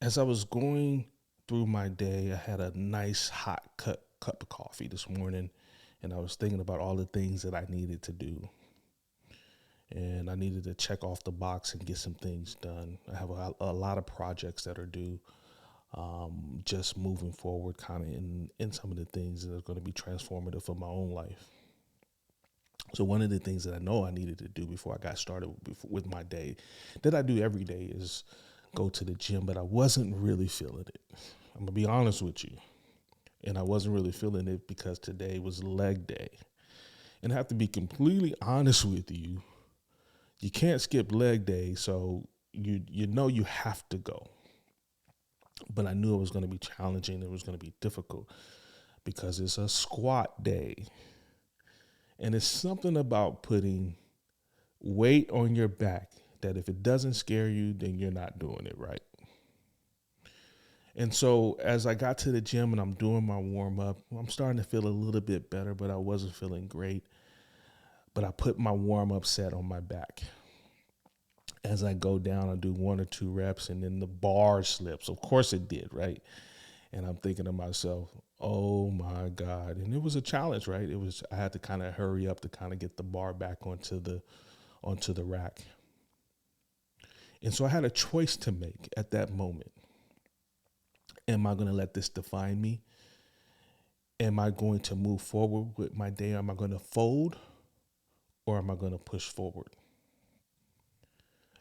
As I was going through my day, I had a nice hot cup of coffee this morning, and I was thinking about all the things that I needed to do. And I needed to check off the box and get some things done. I have a lot of projects that are due, just moving forward, kind of in some of the things that are going to be transformative for my own life. So one of the things that I know I needed to do before I got started with my day, that I do every day, is go to the gym, but I wasn't really feeling it. I'm gonna be honest with you. And I wasn't really feeling it because today was leg day. And I have to be completely honest with you. You can't skip leg day, so you know you have to go. But I knew it was going to be challenging. It was going to be difficult because it's a squat day. And it's something about putting weight on your back that if it doesn't scare you, then you're not doing it right. And so as I got to the gym and I'm doing my warm up, I'm starting to feel a little bit better, but I wasn't feeling great. But I put my warm up set on my back. As I go down, I do 1 or 2 reps and then the bar slips. Of course it did, right? And I'm thinking to myself, oh my God. And it was a challenge, right? I had to kind of hurry up to kind of get the bar back onto the rack. And so I had a choice to make at that moment. Am I going to let this define me? Am I going to move forward with my day? Am I going to fold or am I going to push forward?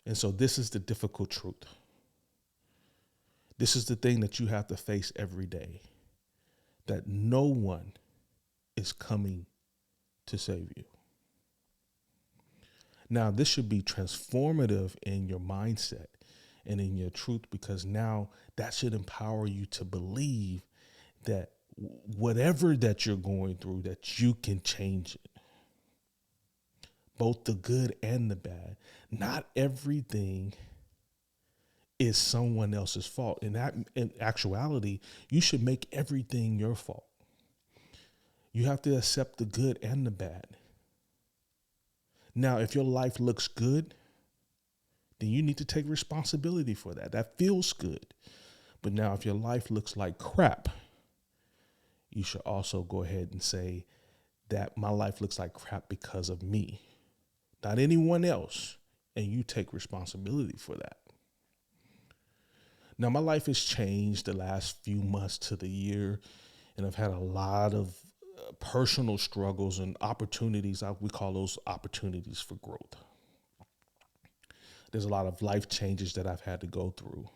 And so this is the difficult truth. This is the thing that you have to face every day, that no one is coming to save you. Now, this should be transformative in your mindset and in your truth, because now that should empower you to believe that whatever that you're going through, that you can change it. Both the good and the bad. Not everything is someone else's fault. In actuality, you should make everything your fault. You have to accept the good and the bad. Now, if your life looks good, then you need to take responsibility for that. That feels good. But now if your life looks like crap, you should also go ahead and say that my life looks like crap because of me, not anyone else. And you take responsibility for that. Now, my life has changed the last few months to the year, and I've had a lot of personal struggles and opportunities. We call those opportunities for growth. There's a lot of life changes that I've had to go through.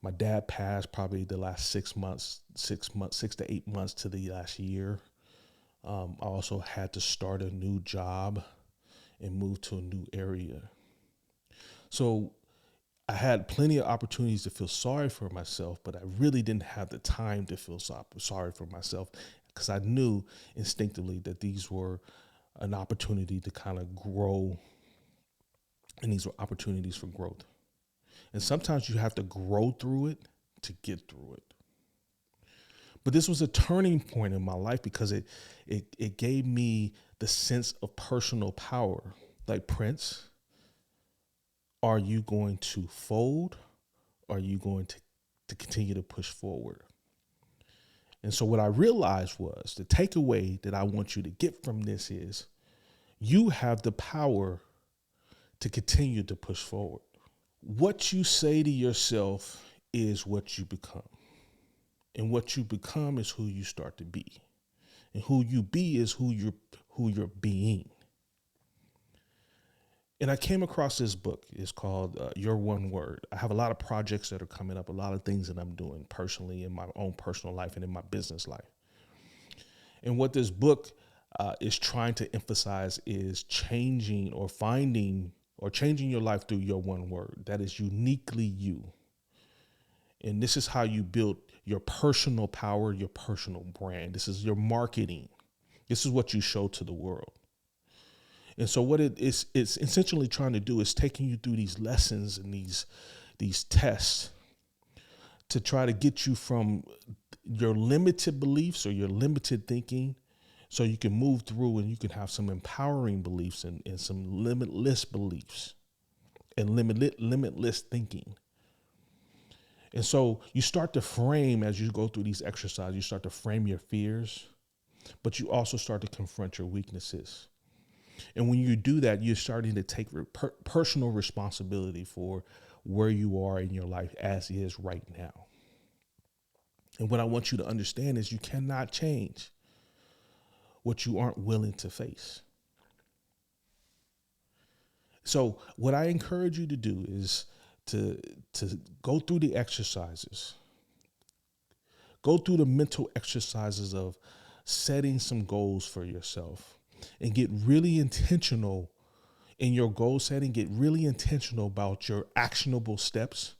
My dad passed probably the last 6 to 8 months to the last year. I also had to start a new job and move to a new area. So I had plenty of opportunities to feel sorry for myself, but I really didn't have the time to feel sorry for myself, because I knew instinctively that these were an opportunity to kind of grow, and these were opportunities for growth. And sometimes you have to grow through it to get through it. But this was a turning point in my life because it gave me the sense of personal power. Like, Prince, are you going to fold? Or are you going to continue to push forward? And so what I realized was the takeaway that I want you to get from this is you have the power to continue to push forward. What you say to yourself is what you become. And what you become is who you start to be. And who you be is who you're being. And I came across this book. It's called Your One Word. I have a lot of projects that are coming up, a lot of things that I'm doing personally in my own personal life and in my business life. And what this book is trying to emphasize is changing your life through your one word that is uniquely you. And this is how you build your personal power, your personal brand. This is your marketing. This is what you show to the world. And so what it's essentially trying to do is taking you through these lessons and these tests to try to get you from your limited beliefs or your limited thinking, so you can move through and you can have some empowering beliefs and some limitless beliefs and limitless thinking. And so you start to frame, as you go through these exercises, you start to frame your fears, but you also start to confront your weaknesses. And when you do that, you're starting to take personal responsibility for where you are in your life as is right now. And what I want you to understand is you cannot change what you aren't willing to face. So what I encourage you to do is to go through the exercises, go through the mental exercises of setting some goals for yourself, and get really intentional in your goal setting. Get really intentional about your actionable steps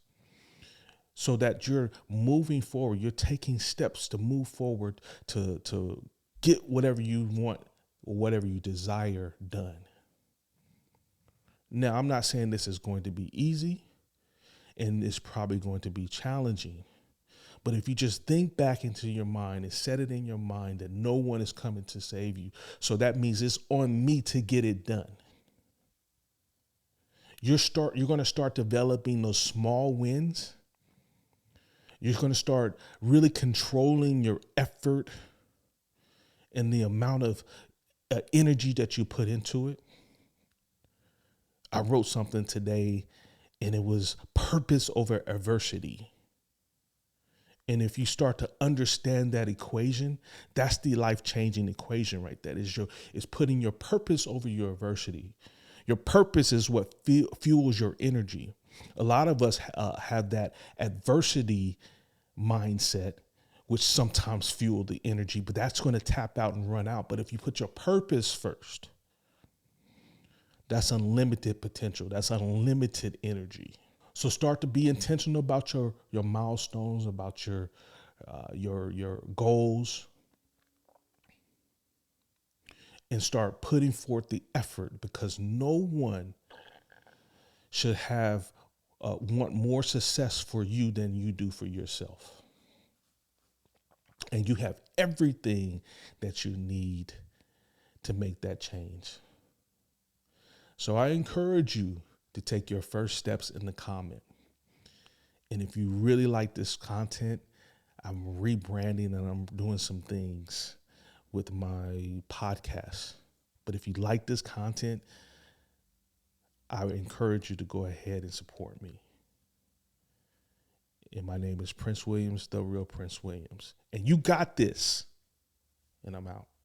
so that you're moving forward. You're taking steps to move forward to get whatever you want or whatever you desire done. Now, I'm not saying this is going to be easy, and it's probably going to be challenging. But if you just think back into your mind and set it in your mind that no one is coming to save you, so that means it's on me to get it done. You're going to start developing those small wins. You're going to start really controlling your effort and the amount of energy that you put into it. I wrote something today, and it was purpose over adversity. And if you start to understand that equation, that's the life-changing equation right there. Is putting your purpose over your adversity. Your purpose is what fuels your energy. A lot of us have that adversity mindset, which sometimes fuel the energy, but that's going to tap out and run out. But if you put your purpose first, that's unlimited potential. That's unlimited energy. So start to be intentional about your milestones, about your goals, and start putting forth the effort, because no one should have want more success for you than you do for yourself. And you have everything that you need to make that change. So I encourage you to take your first steps in the comment. And if you really like this content, I'm rebranding and I'm doing some things with my podcast. But if you like this content, I would encourage you to go ahead and support me. And my name is Prince Williams, the real Prince Williams. And you got this. And I'm out.